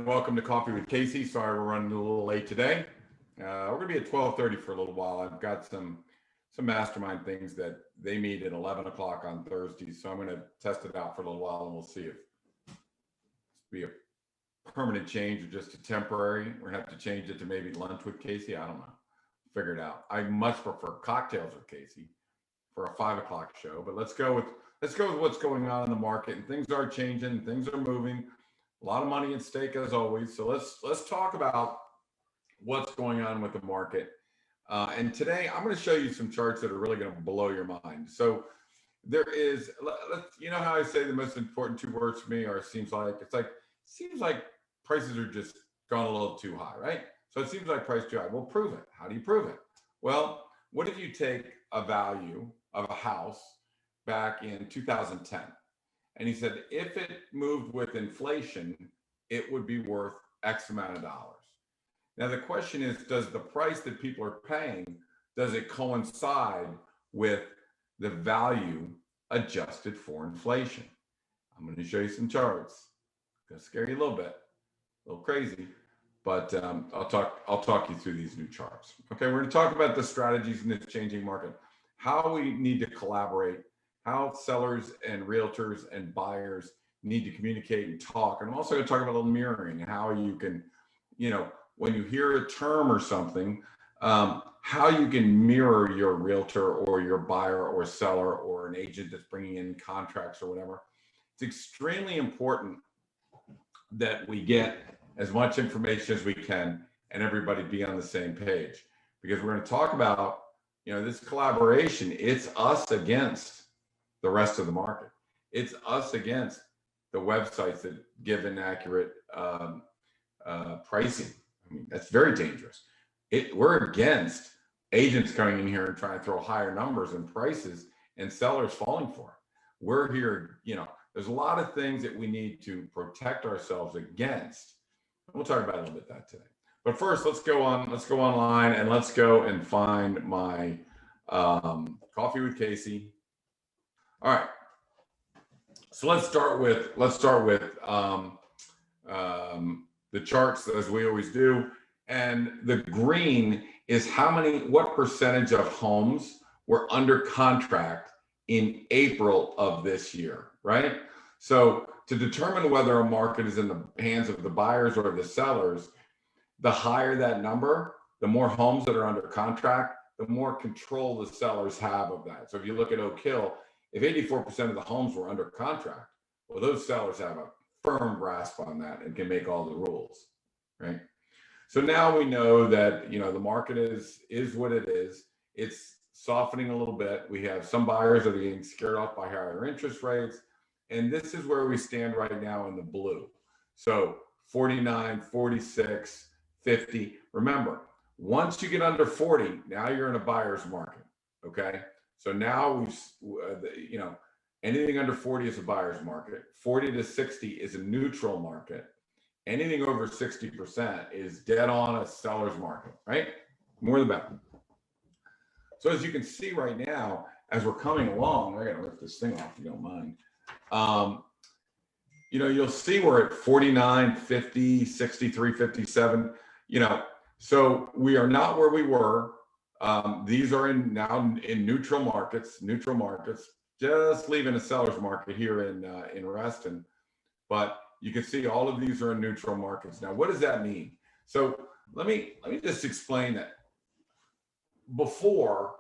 Welcome to Coffee with Casey. Sorry we're running a little late today. We're going to be at 12:30 for a little while. I've got some mastermind things that they meet at 11 o'clock on Thursday, so I'm going to test it out for a little while, and we'll see if it's be a permanent change or just a temporary. We're going to have to change it to maybe lunch with Casey. I don't know. Figure it out. I much prefer cocktails with Casey for a 5 o'clock show, but let's go with what's going on in the market. And things are changing. Things are moving. A lot of money at stake as always. So let's talk about what's going on with the market. And today I'm going to show you some charts that are really going to blow your mind. So there is, you know how I say the most important two words for me are seems like prices are just gone a little too high, right? So it seems like price too high. Well, prove it. How do you prove it? Well, what if you take a value of a house back in 2010? And he said, if it moved with inflation, it would be worth X amount of dollars. Now, the question is, does the price that people are paying, does it coincide with the value adjusted for inflation? I'm going to show you some charts. It's going to scare you a little crazy, but I'll talk you through these new charts. Okay, we're going to talk about the strategies in this changing market, how we need to collaborate, how sellers and realtors and buyers need to communicate and talk. And I'm also going to talk about a little mirroring, how you can, when you hear a term or something, how you can mirror your realtor or your buyer or seller or an agent that's bringing in contracts or whatever. It's extremely important that we get as much information as we can and everybody be on the same page, because we're going to talk about, this collaboration. It's us against the rest of the market. It's us against the websites that give inaccurate pricing. I mean, that's very dangerous. We're against agents coming in here and trying to throw higher numbers and prices and sellers falling for it. We're here, there's a lot of things that we need to protect ourselves against. We'll talk about a little bit that today. But first, let's go online and let's go and find my Coffee with Casey. All right, so let's start with the charts as we always do, and the green is what percentage of homes were under contract in April of this year, right? So to determine whether a market is in the hands of the buyers or the sellers, the higher that number, the more homes that are under contract, the more control the sellers have of that. So if you look at Oak Hill, if 84% of the homes were under contract, well, those sellers have a firm grasp on that and can make all the rules, right? So now we know that, the market is what it is. It's softening a little bit. We have some buyers that are getting scared off by higher interest rates. And this is where we stand right now in the blue. So 49, 46, 50. Remember, once you get under 40, now you're in a buyer's market, okay? So now anything under 40 is a buyer's market. 40 to 60 is a neutral market. Anything over 60% is dead on a seller's market, right? More the better. So as you can see right now, as we're coming along, I gotta lift this thing off if you don't mind. You'll see we're at 49, 50, 63, 57, so we are not where we were. These are now in neutral markets, just leaving a seller's market here in Reston. But you can see all of these are in neutral markets. Now, what does that mean? So let me just explain that. Before,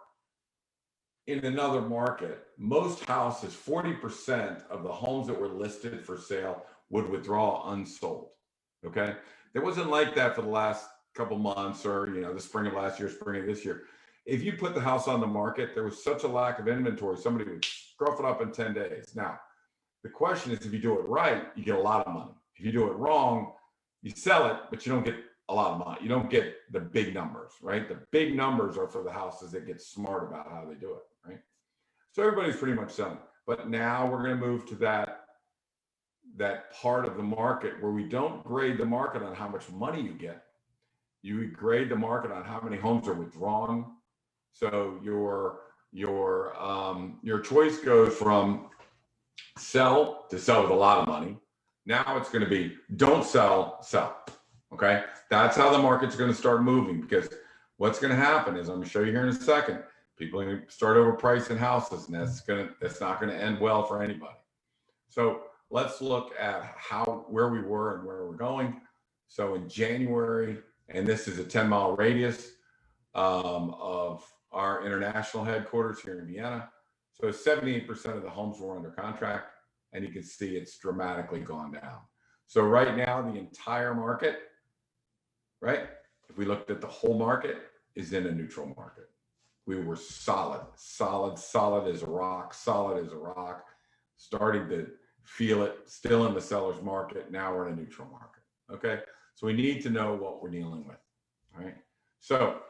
in another market, most houses, 40% of the homes that were listed for sale would withdraw unsold, okay? It wasn't like that for the last couple months or, the spring of last year, spring of this year. If you put the house on the market, there was such a lack of inventory, somebody would scruff it up in 10 days. Now, the question is, if you do it right, you get a lot of money. If you do it wrong, you sell it, but you don't get a lot of money. You don't get the big numbers, right? The big numbers are for the houses that get smart about how they do it, right? So everybody's pretty much selling. But now we're going to move to that part of the market where we don't grade the market on how much money you get. You grade the market on how many homes are withdrawn. So your choice goes from sell to sell with a lot of money, Now it's going to be don't sell, sell. Okay. That's how the market's going to start moving, because what's going to happen is, I'm going to show you here in a second, people are going to start overpricing houses, and that's not going to end well for anybody. So let's look at where we were and where we're going. So in January, and this is a 10-mile radius of our international headquarters here in Vienna. So 78% of the homes were under contract, and you can see it's dramatically gone down. So right now, the entire market, right? If we looked at the whole market, is in a neutral market. We were solid as a rock, starting to feel it, still in the seller's market. Now we're in a neutral market. Okay. So we need to know what we're dealing with. All right. So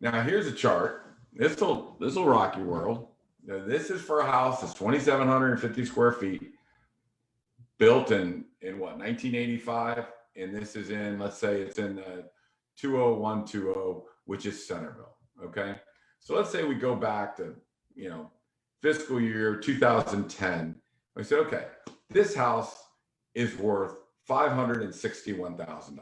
now here's a chart. This will rock your world. Now, this is for a house that's 2,750 square feet, built in what, 1985, and this is in, let's say it's in 20120, which is Centerville. Okay, so let's say we go back to fiscal year 2010. I said, okay, this house is worth $561,000.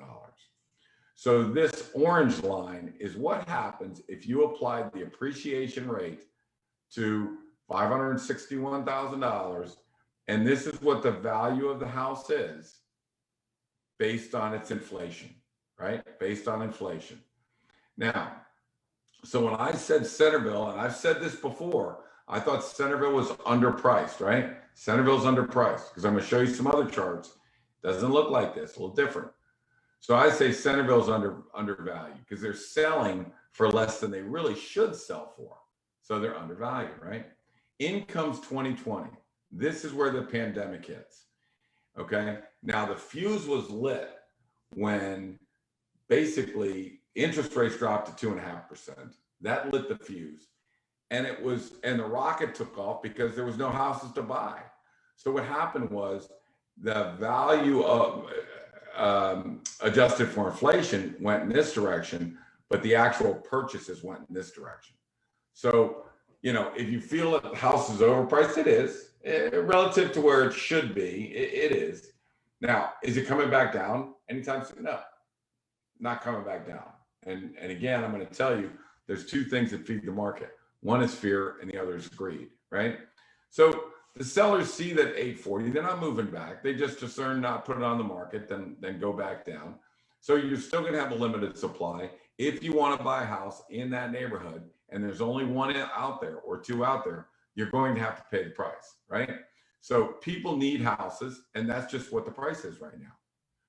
So this orange line is what happens if you applied the appreciation rate to $561,000, and this is what the value of the house is based on its inflation, right? Based on inflation. Now, so when I said Centerville, and I've said this before, I thought Centerville was underpriced, right? Centerville's underpriced, because I'm going to show you some other charts. Doesn't look like this, a little different. So I say Centerville's undervalued because they're selling for less than they really should sell for. So they're undervalued, right? In comes 2020. This is where the pandemic hits. Okay. Now the fuse was lit when basically interest rates dropped to 2.5%. That lit the fuse. And the rocket took off because there was no houses to buy. So what happened was the value of adjusted for inflation went in this direction, but the actual purchases went in this direction. So, if you feel that the house is overpriced, it is relative to where it should be. It is. Now, is it coming back down anytime soon? No, not coming back down. And again, I'm going to tell you, there's two things that feed the market. One is fear, and the other is greed, right? So the sellers see that 840, they're not moving back. They just discern not put it on the market, then go back down. So you're still going to have a limited supply. If you want to buy a house in that neighborhood, and there's only one out there or two out there, you're going to have to pay the price, right? So people need houses, and that's just what the price is right now,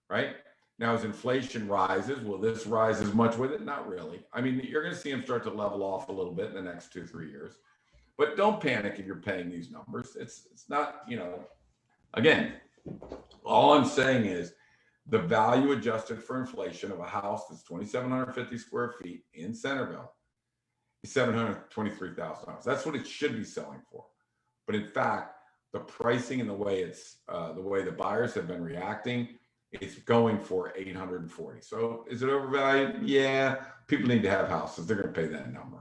right? Now, as inflation rises, will this rise as much with it? Not really. I mean, you're going to see them start to level off a little bit in the next 2-3 years. But don't panic if you're paying these numbers. It's not, again, all I'm saying is the value adjusted for inflation of a house that's 2,750 square feet in Centerville is $723,000. That's what it should be selling for. But in fact, the pricing and the way the buyers have been reacting, it's going for $840. So is it overvalued? Yeah, people need to have houses. They're going to pay that number.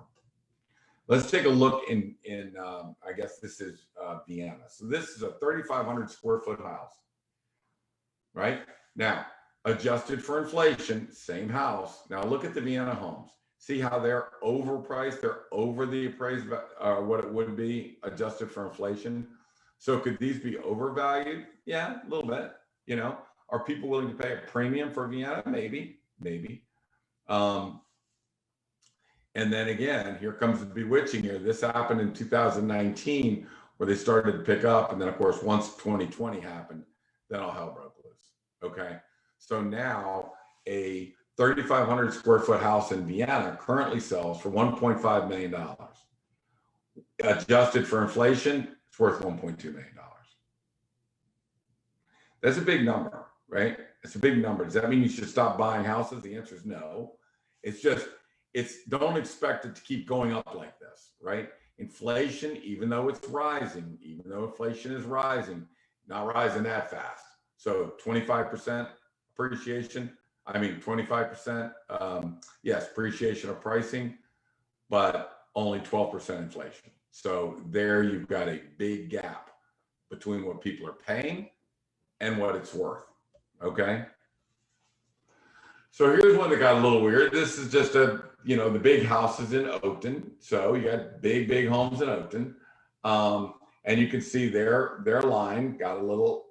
Let's take a look in I guess this is Vienna. So this is a 3,500 square foot house, right? Now, adjusted for inflation, same house. Now look at the Vienna homes. See how they're overpriced? They're over the appraised, what it would be adjusted for inflation. So could these be overvalued? Yeah, a little bit. Are people willing to pay a premium for Vienna? Maybe. And then again, here comes the bewitching here. This happened in 2019 where they started to pick up. And then of course, once 2020 happened, then all hell broke loose. Okay. So now a 3,500 square foot house in Vienna currently sells for $1.5 million. Adjusted for inflation, it's worth $1.2 million. That's a big number, right? It's a big number. Does that mean you should stop buying houses? The answer is no. Don't expect it to keep going up like this, right? Inflation, even though inflation is rising, not rising that fast. So 25% appreciation, 25%, yes, appreciation of pricing, but only 12% inflation. So there you've got a big gap between what people are paying and what it's worth. Okay. So here's one that got a little weird. This is just the big houses in Oakton. So you got big homes in Oakton. And you can see their line got a little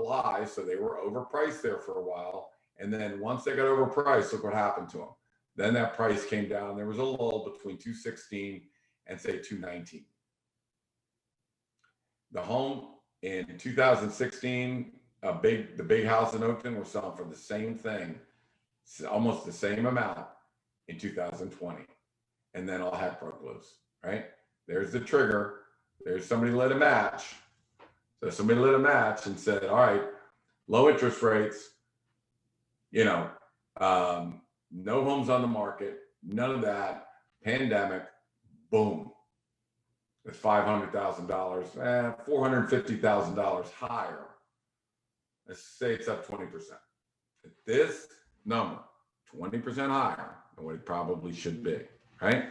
high. So they were overpriced there for a while. And then once they got overpriced, look what happened to them. Then that price came down. There was a lull between 216 and say 219. The home in 2016, the big house in Oakton was selling for the same thing, almost the same amount in 2020. And then all heck broke loose, right? There's the trigger. There's somebody lit a match. So somebody lit a match and said, all right, low interest rates, no homes on the market, none of that, pandemic, boom. It's $500,000, $450,000 higher. Let's say it's up 20%. This number, 20% higher than what it probably should be, right?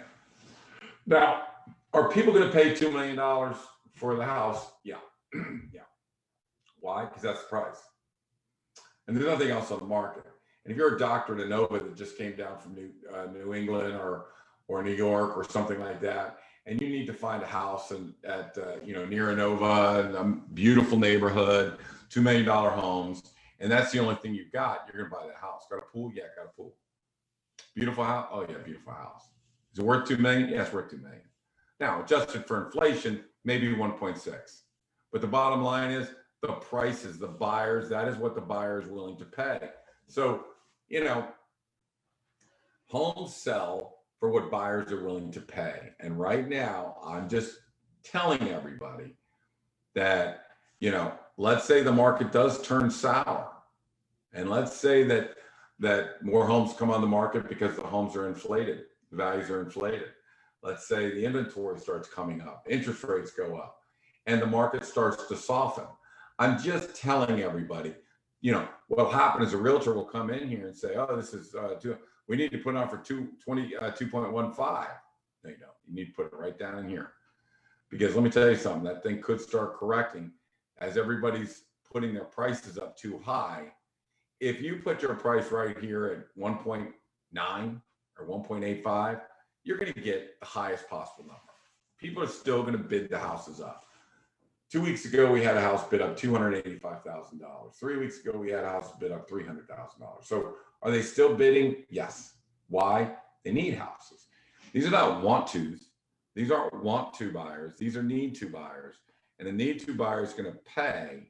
Now, are people going to pay $2 million for the house? Yeah. Yeah. Why? Because that's the price. And there's nothing else on the market. And if you're a doctor at Nova that just came down from New England or New York or something like that, and you need to find a house near Nova, in a beautiful neighborhood, $2 million homes, and that's the only thing you've got, you're going to buy that house. Got a pool? Yeah, got a pool. Beautiful house? Oh yeah, beautiful house. Is it worth $2 million? Yeah, it's worth $2 million. Now, adjusted for inflation, maybe 1.6. But the bottom line is the prices, the buyers, that is what the buyer is willing to pay. So, homes sell for what buyers are willing to pay. And right now, I'm just telling everybody that, let's say the market does turn sour. And let's say that more homes come on the market because the homes are inflated, the values are inflated. Let's say the inventory starts coming up, interest rates go up, and the market starts to soften. I'm just telling everybody, what'll happen is a realtor will come in here and say, oh, this is we need to put it on for 2.15. No, you don't. You need to put it right down in here. Because let me tell you something, that thing could start correcting as everybody's putting their prices up too high. If you put your price right here at 1.9 or 1.85, you're going to get the highest possible number. People are still going to bid the houses up. 2 weeks ago, we had a house bid up $285,000. 3 weeks ago, we had a house bid up $300,000. So are they still bidding? Yes. Why? They need houses. These are not want tos. These aren't want to buyers. These are need to buyers. And the need to buyer is going to pay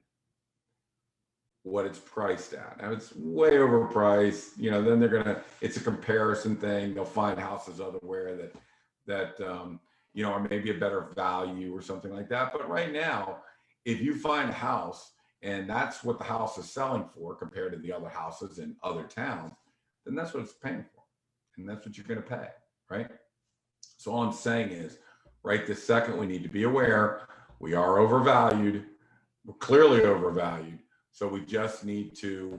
what it's priced at. Now it's way overpriced. Then they're going to, it's a comparison thing. They'll find houses elsewhere that are maybe a better value or something like that. But right now, if you find a house and that's what the house is selling for compared to the other houses in other towns, then that's what it's paying for. And that's what you're going to pay, right? So all I'm saying is, right this second, we need to be aware we are overvalued. We're clearly overvalued. So we just need to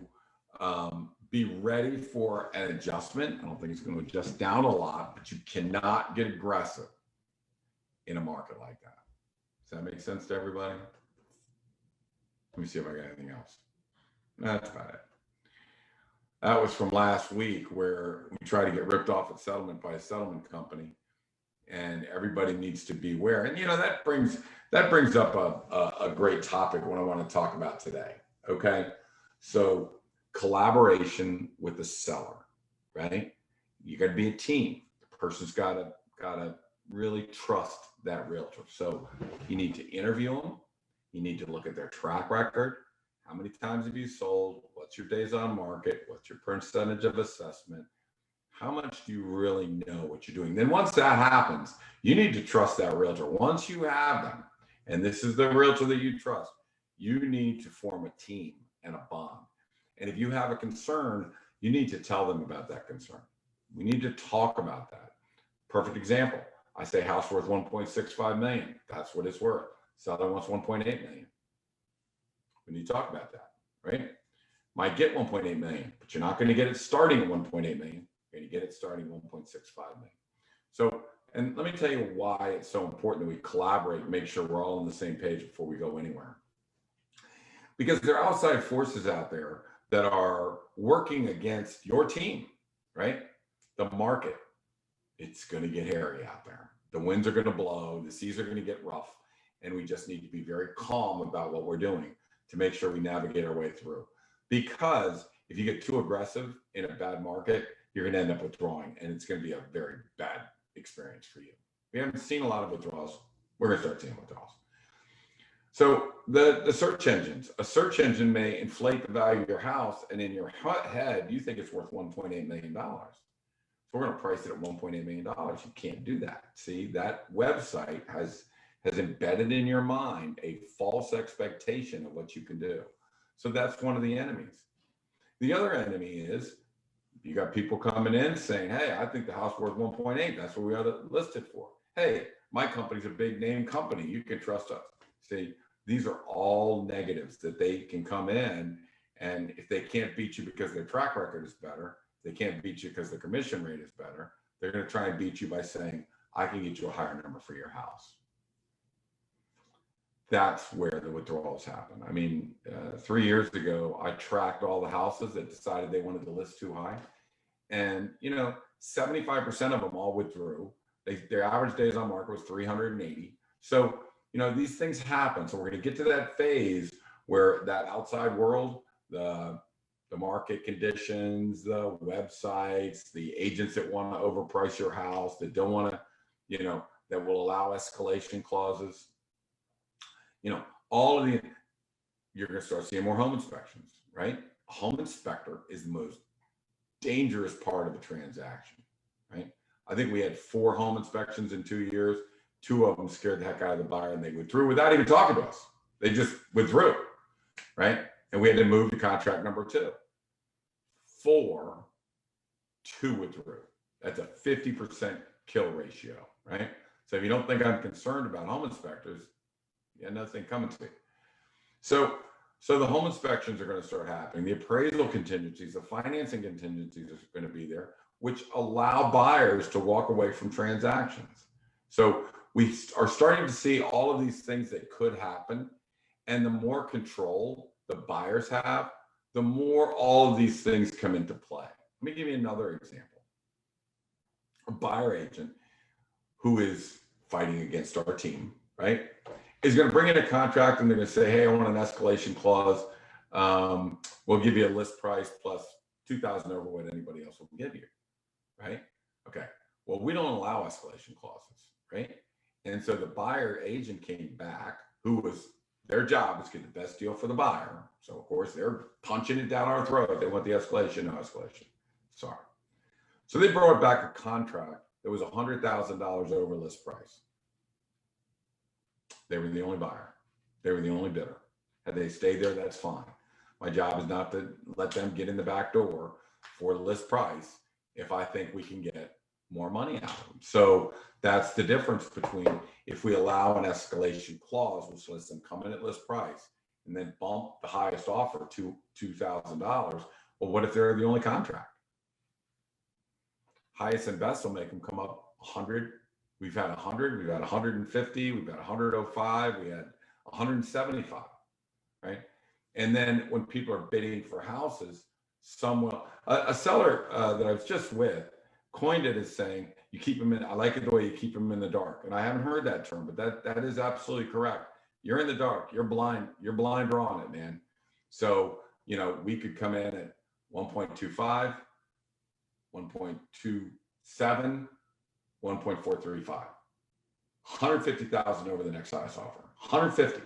be ready for an adjustment. I don't think it's going to adjust down a lot, but you cannot get aggressive in a market like that. Does that make sense to everybody? Let me see if I got anything else. That's about it. That was from last week where we tried to get ripped off at settlement by a settlement company, and everybody needs to be aware. And that brings up a great topic what I want to talk about today. Okay, so collaboration with the seller, right? You got to be a team. The person's got to really trust that realtor. So you need to interview them. You need to look at their track record. How many times have you sold? What's your days on market? What's your percentage of assessment? How much do you really know what you're doing? Then once that happens, you need to trust that realtor. Once you have them, and this is the realtor that you trust, you need to form a team and a bond. And if you have a concern, you need to tell them about that concern. We need to talk about that. Perfect example. I say house worth 1.65 million. That's what it's worth. Seller wants 1.8 million. We need to talk about that, right? Might get 1.8 million, but you're not going to get it starting at 1.8 million. You're going to get it starting 1.65 million. So, and let me tell you why it's so important that we collaborate and make sure we're all on the same page before we go anywhere. because there are outside forces out there that are working against your team, right? The market, it's going to get hairy out there. The winds are going to blow, the seas are going to get rough, and we just need to be very calm about what we're doing to make sure we navigate our way through. Because if you get too aggressive in a bad market, you're going to end up withdrawing, and it's going to be a very bad experience for you. We haven't seen a lot of withdrawals. We're going to start seeing withdrawals. So the search engines, a search engine may inflate the value of your house, and in your head, you think it's worth $1.8 million. So we're going to price it at $1.8 million. You can't do that. See, that website has embedded in your mind a false expectation of what you can do. So that's one of the enemies. The other enemy is you got people coming in saying, hey, I think the house is worth 1.8. That's what we ought to list it for. Hey, my company's a big name company. You can trust us. See, these are all negatives that they can come in, and if they can't beat you because their track record is better, they can't beat you because the commission rate is better, they're going to try and beat you by saying, I can get you a higher number for your house. That's where the withdrawals happen. I mean, 3 years ago, I tracked all the houses that decided they wanted to list too high. And, 75% of them all withdrew. Their average days on market was 380. So, these things happen. So we're going to get to that phase where that outside world, the market conditions, the websites, the agents that want to overprice your house, that don't want to, that will allow escalation clauses, all of you're going to start seeing more home inspections, right? A home inspector is the most dangerous part of a transaction, right? I think we had 4 home inspections in 2 years. 2 of them scared the heck out of the buyer, and they withdrew without even talking to us. They just withdrew, right? And we had to move to contract number 2. 4, 2 withdrew. That's a 50% kill ratio, right? So if you don't think I'm concerned about home inspectors, you got nothing coming to me. So the home inspections are going to start happening. The appraisal contingencies, the financing contingencies are going to be there, which allow buyers to walk away from transactions. So we are starting to see all of these things that could happen. And the more control the buyers have, the more all of these things come into play. Let me give you another example. A buyer agent who is fighting against our team, right, is going to bring in a contract, and they're going to say, hey, I want an escalation clause. We'll give you a list price plus $2,000 over what anybody else will give you, right? Okay. Well, we don't allow escalation clauses, right? And so the buyer agent came back, who was their job is to get the best deal for the buyer. So of course they're punching it down our throat. They want the escalation, no escalation. Sorry. So they brought back a contract that was $100,000 over list price. They were the only buyer. They were the only bidder. Had they stayed there, that's fine. My job is not to let them get in the back door for the list price if I think we can get more money out of them. So that's the difference between if we allow an escalation clause, which lets them come in at list price and then bump the highest offer to $2,000. Well, what if they're the only contract? Highest and best will make them come up 100. We've had 100, we've had 150, we've had 105, we had 175, right? And then when people are bidding for houses, a seller that I was just with coined it as saying, you keep them in, I like it the way you keep them in the dark. And I haven't heard that term, but that is absolutely correct. You're in the dark, you're blind drawing it, man. So, we could come in at 1.25, 1.27, 1.435, 150,000 over the next highest offer, 150.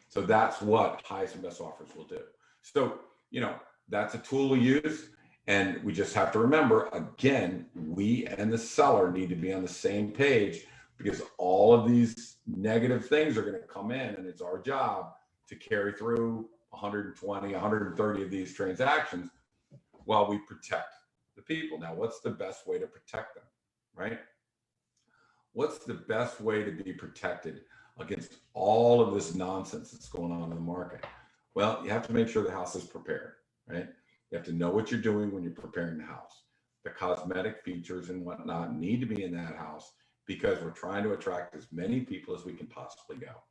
So that's what highest and best offers will do. So, that's a tool we use. And we just have to remember, again, we and the seller need to be on the same page, because all of these negative things are going to come in, and it's our job to carry through 120, 130 of these transactions while we protect the people. Now, what's the best way to protect them, right? What's the best way to be protected against all of this nonsense that's going on in the market? Well, you have to make sure the house is prepared, right? You have to know what you're doing when you're preparing the house. The cosmetic features and whatnot need to be in that house, because we're trying to attract as many people as we can possibly go.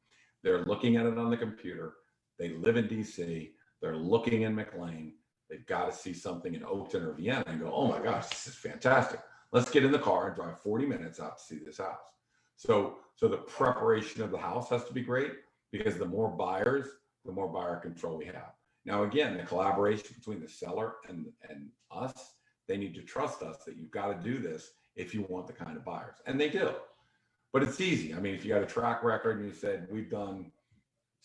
They're looking at it on the computer. They live in DC. They're looking in McLean. They've got to see something in Oakton or Vienna and go, oh my gosh, this is fantastic. Let's get in the car and drive 40 minutes out to see this house. So the preparation of the house has to be great, because the more buyers, the more buyer control we have. Now, again, the collaboration between the seller and us, they need to trust us that you've got to do this if you want the kind of buyers. And they do. But it's easy. I mean, if you got a track record and you said, we've done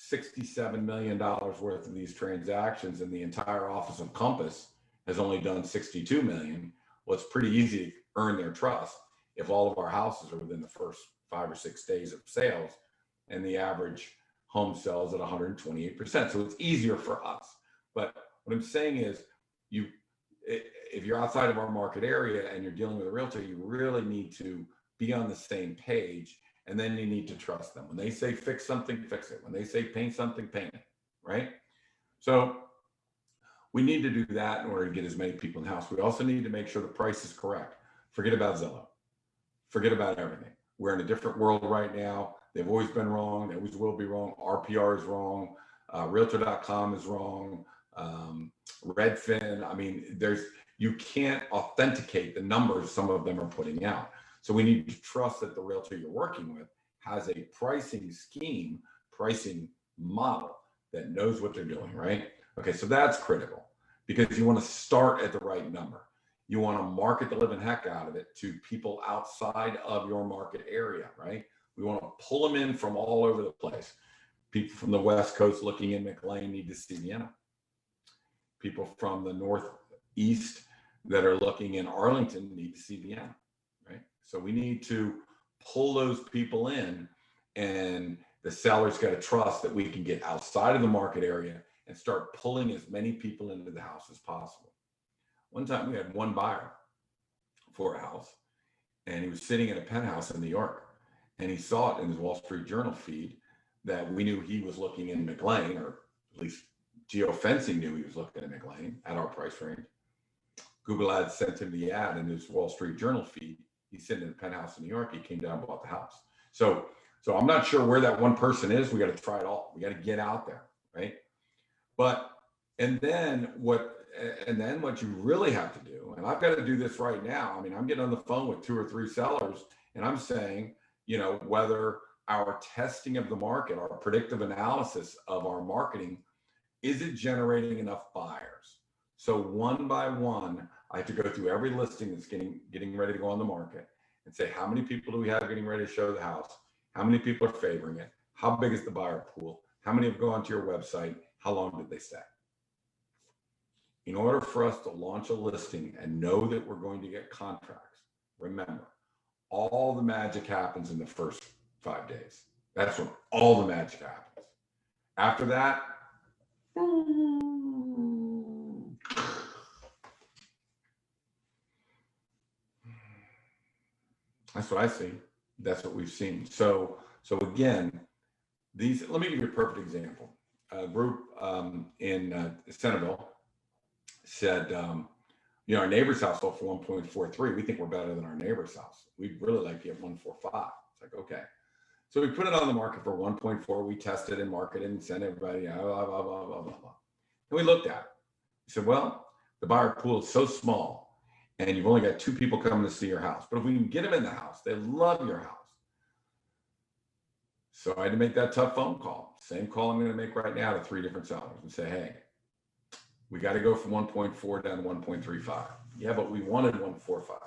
$67 million worth of these transactions and the entire office of Compass has only done 62 million, well, it's pretty easy to earn their trust if all of our houses are within the first 5 or 6 days of sales and the average home sells at 128%. So it's easier for us. But what I'm saying is, if you're outside of our market area and you're dealing with a realtor, you really need to be on the same page, and then you need to trust them. When they say fix something, fix it. When they say paint something, paint it, right? So we need to do that in order to get as many people in the house. We also need to make sure the price is correct. Forget about Zillow. Forget about everything. We're in a different world right now. They've always been wrong. They always will be wrong. RPR is wrong. Realtor.com is wrong. Redfin. I mean, you can't authenticate the numbers some of them are putting out. So we need to trust that the realtor you're working with has a pricing scheme, pricing model that knows what they're doing, right? Okay, so that's critical, because you want to start at the right number. You want to market the living heck out of it to people outside of your market area, right? We want to pull them in from all over the place. People from the West Coast looking in McLean need to see Vienna. People from the Northeast that are looking in Arlington need to see Vienna, right? So we need to pull those people in, and the seller's got to trust that we can get outside of the market area and start pulling as many people into the house as possible. One time we had one buyer for a house, and he was sitting in a penthouse in New York, and he saw it in his Wall Street Journal feed that we knew he was looking in McLean, or at least geofencing knew he was looking at McLean at our price range. Google Ads sent him the ad in his Wall Street Journal feed. He's sitting in a penthouse in New York. He came down and bought the house. So I'm not sure where that one person is. We got to try it all. We got to get out there, right? And then what you really have to do, and I've got to do this right now. I mean, I'm getting on the phone with 2 or 3 sellers, and I'm saying, whether our testing of the market, our predictive analysis of our marketing, is it generating enough buyers? So one by one, I have to go through every listing that's getting ready to go on the market and say, how many people do we have getting ready to show the house? How many people are favoring it? How big is the buyer pool? How many have gone to your website? How long did they stay? In order for us to launch a listing and know that we're going to get contracts, remember, all the magic happens in the first 5 days. That's when all the magic happens. After that, that's what I see. That's what we've seen. So again, let me give you a perfect example. A group in Centerville said, our neighbor's house sold for 1.43. We think we're better than our neighbor's house. We'd really like to get 1.45. It's like, okay. So we put it on the market for 1.4. We tested and marketed and sent everybody, blah, blah, blah, blah, blah, blah. And we looked at it. We said, well, the buyer pool is so small, and you've only got 2 people coming to see your house. But if we can get them in the house, they love your house. So I had to make that tough phone call. Same call I'm going to make right now to 3 different sellers and say, hey, we got to go from 1.4 down to 1.35. Yeah, but we wanted 1.45.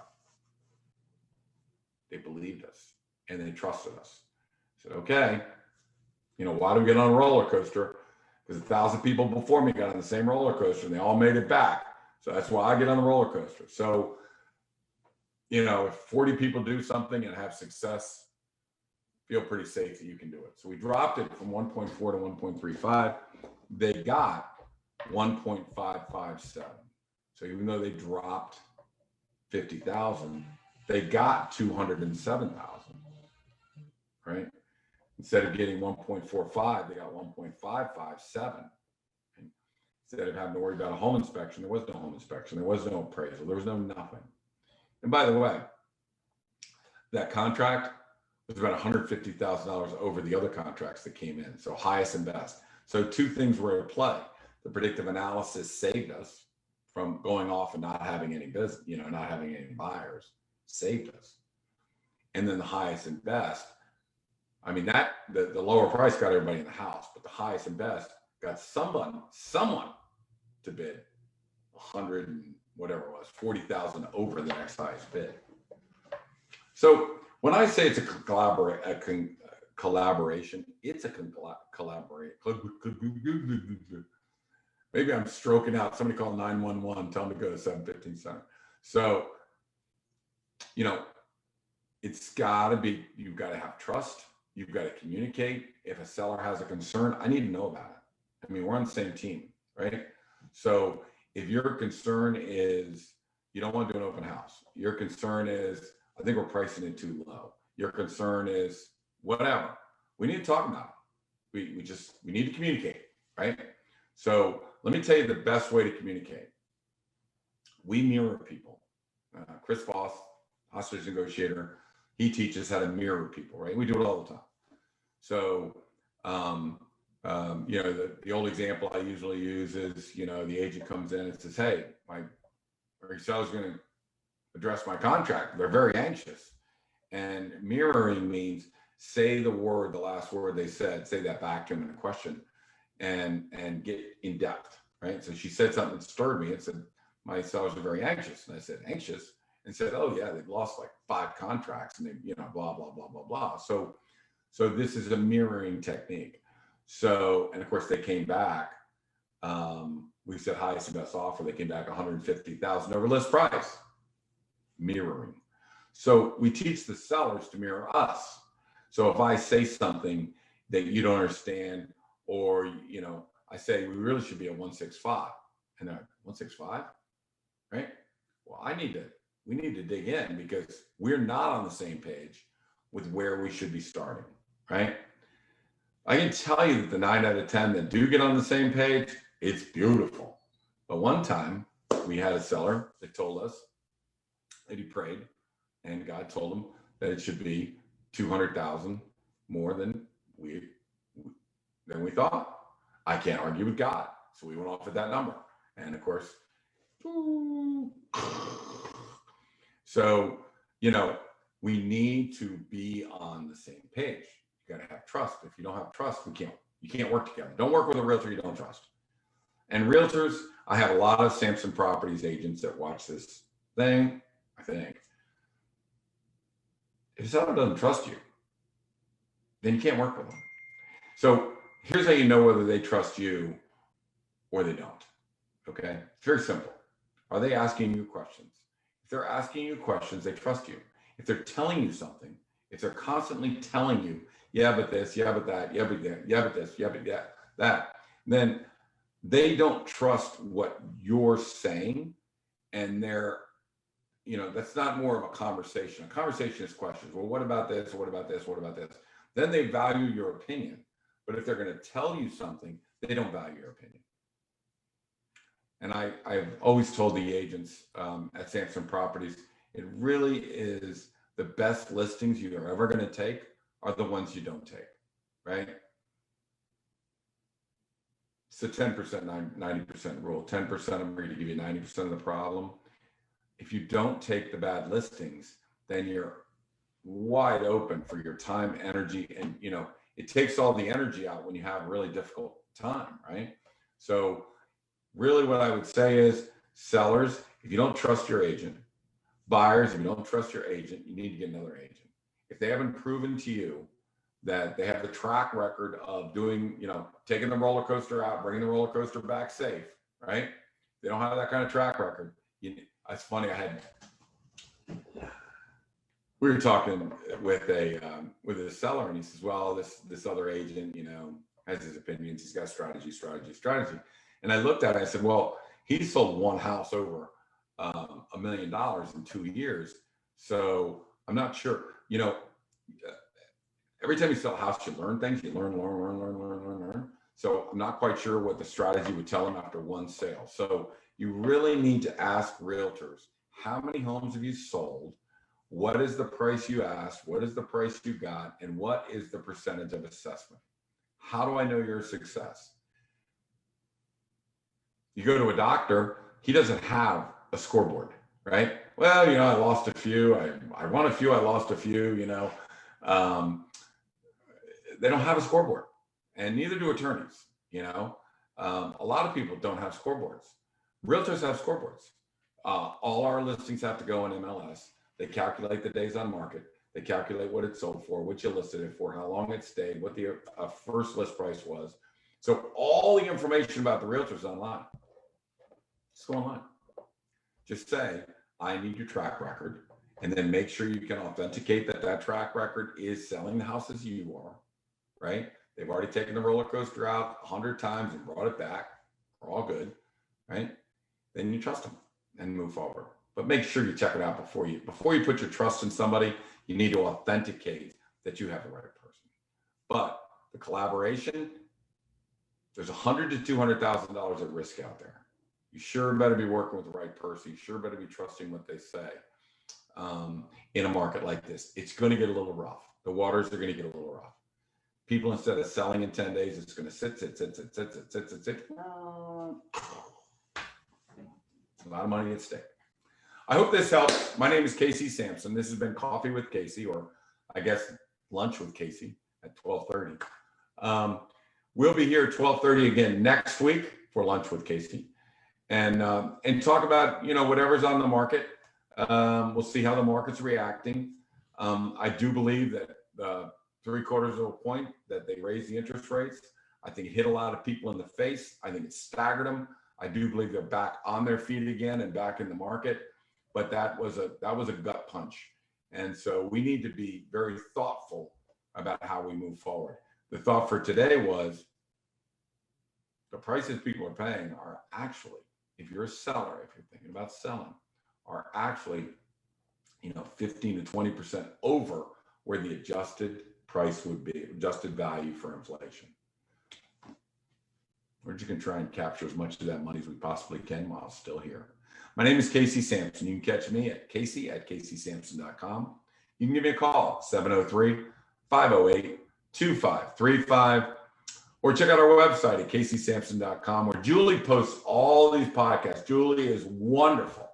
They believed us and they trusted us. I said, okay, why do we get on a roller coaster? Because 1,000 people before me got on the same roller coaster and they all made it back. So that's why I get on the roller coaster. So, if 40 people do something and have success, feel pretty safe that you can do it. So we dropped it from 1.4 to 1.35. They got 1.557. So even though they dropped 50,000, they got 207,000, right? Instead of getting 1.45, they got 1.557. Instead of having to worry about a home inspection, there was no home inspection. There was no appraisal. There was no nothing. And by the way, that contract was about $150,000 over the other contracts that came in. So highest and best. So two things were at play. The predictive analysis saved us from going off and not having any business, not having any buyers, saved us. And then the highest and best, I mean, that the lower price got everybody in the house, but the highest and best got someone to bid 100 and whatever it was, 40,000 over the next highest bid. So when I say it's a collaboration, it's a collaborate. Maybe I'm stroking out. Somebody call 911, tell them to go to 715 Center. So, it's got to be, you've got to have trust. You've got to communicate. If a seller has a concern, I need to know about it. I mean, we're on the same team, right? So if your concern is you don't want to do an open house, your concern is, I think we're pricing it too low. Your concern is whatever. We need to talk about it. We need to communicate, right? So let me tell you the best way to communicate. We mirror people. Chris Voss, hostage negotiator, he teaches how to mirror people, right? We do it all the time. So, the old example I usually use is, the agent comes in and says, hey, my seller's going to address my contract. They're very anxious. And mirroring means say the last word they said, say that back to them in a question and get in depth, right? So she said something that stirred me and said, my sellers are very anxious. And I said, anxious? And said, oh yeah, they've lost like 5 contracts and they, blah, blah, blah, blah, blah. So this is a mirroring technique. So, and of course they came back, we said highest and best offer. They came back 150,000 over list price, mirroring. So we teach the sellers to mirror us. So if I say something that you don't understand, or, I say, we really should be at 165 and they're 165, right? Well, we need to dig in because we're not on the same page with where we should be starting, right? I can tell you that the 9 out of 10 that do get on the same page, it's beautiful. But one time we had a seller that told us that he prayed and God told him that it should be 200,000 more than we thought. I can't argue with God. So we went off at that number. And of course, so, we need to be on the same page. You got to have trust. If you don't have trust, you can't work together. Don't work with a realtor you don't trust. And realtors, I have a lot of Samson Properties agents that watch this thing, I think. If someone doesn't trust you, then you can't work with them. So here's how you know whether they trust you or they don't. Okay? It's very simple. Are they asking you questions? If they're asking you questions, they trust you. If they're telling you something, if they're constantly telling you, yeah, but this, yeah, but that, yeah, but that, yeah, but this, yeah, but that, then they don't trust what you're saying. And they're, that's not more of a conversation. A conversation is questions. Well, what about this? What about this? What about this? Then they value your opinion. But if they're going to tell you something, they don't value your opinion. And I've always told the agents at Samson Properties, it really is the best listings you're ever going to take are the ones you don't take, right? It's the 10%, 90% rule. 10% of them are going to give you 90% of the problem. If you don't take the bad listings, then you're wide open for your time, energy, and it takes all the energy out when you have a really difficult time, right? So really what I would say is, sellers, if you don't trust your agent, buyers, if you don't trust your agent, you need to get another agent. If they haven't proven to you that they have the track record of doing, taking the roller coaster out, bringing the roller coaster back safe, right? They don't have that kind of track record. It's funny. We were talking with a seller, and he says, well, this other agent, has his opinions. He's got strategy. And I looked at it, I said, well, he sold one house over $1 million in 2 years. So I'm not sure, every time you sell a house, you learn things, you learn. So I'm not quite sure what the strategy would tell them after one sale. So you really need to ask realtors, how many homes have you sold? What is the price you asked? What is the price you got? And what is the percentage of assessment? How do I know your success? You go to a doctor, he doesn't have a scoreboard, right? Well, I lost a few. I won a few. I lost a few. They don't have a scoreboard, and neither do attorneys. A lot of people don't have scoreboards. Realtors have scoreboards. All our listings have to go in MLS. They calculate the days on market. They calculate what it sold for, what you listed it for, how long it stayed, what the first list price was. So all the information about the realtor is online. Just go online. Just say, I need your track record, and then make sure you can authenticate that track record is selling the house as you are, right? They've already taken the roller coaster out 100 times and brought it back. We're all good, right? Then you trust them and move forward. But make sure you check it out before you put your trust in somebody. You need to authenticate that you have the right person. But the collaboration, there's $100,000 to $200,000 at risk out there. You sure better be working with the right person. You sure better be trusting what they say. In a market like this, it's going to get a little rough. The waters are going to get a little rough. People, instead of selling in 10 days, it's going to sit. It's a lot of money at stake. I hope this helps. My name is Casey Samson. This has been Coffee with Casey, or I guess lunch with Casey at 12:30. We'll be here at 12:30 again next week for lunch with Casey, and talk about whatever's on the market. We'll see how the market's reacting. I do believe that 3/4 of a point that they raised the interest rates. I think it hit a lot of people in the face. I think it staggered them. I do believe they're back on their feet again and back in the market. But that was a gut punch. And so we need to be very thoughtful about how we move forward. The thought for today was the prices people are paying are actually, if you're a seller, if you're thinking about selling, are actually 15 to 20% over where the adjusted price would be, adjusted value for inflation. We're just going to try and capture as much of that money as we possibly can while it's still here. My name is Casey Samson. You can catch me at casey@caseysamson.com. You can give me a call, 703-508-2535, or check out our website at caseysamson.com, where Julie posts all these podcasts. Julie is wonderful.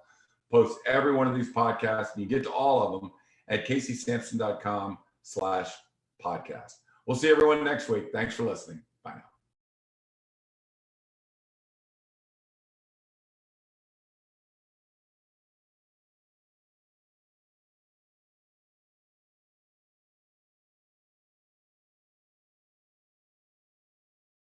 Posts every one of these podcasts, and you get to all of them at caseysamson.com/podcast. We'll see everyone next week. Thanks for listening. Bye now.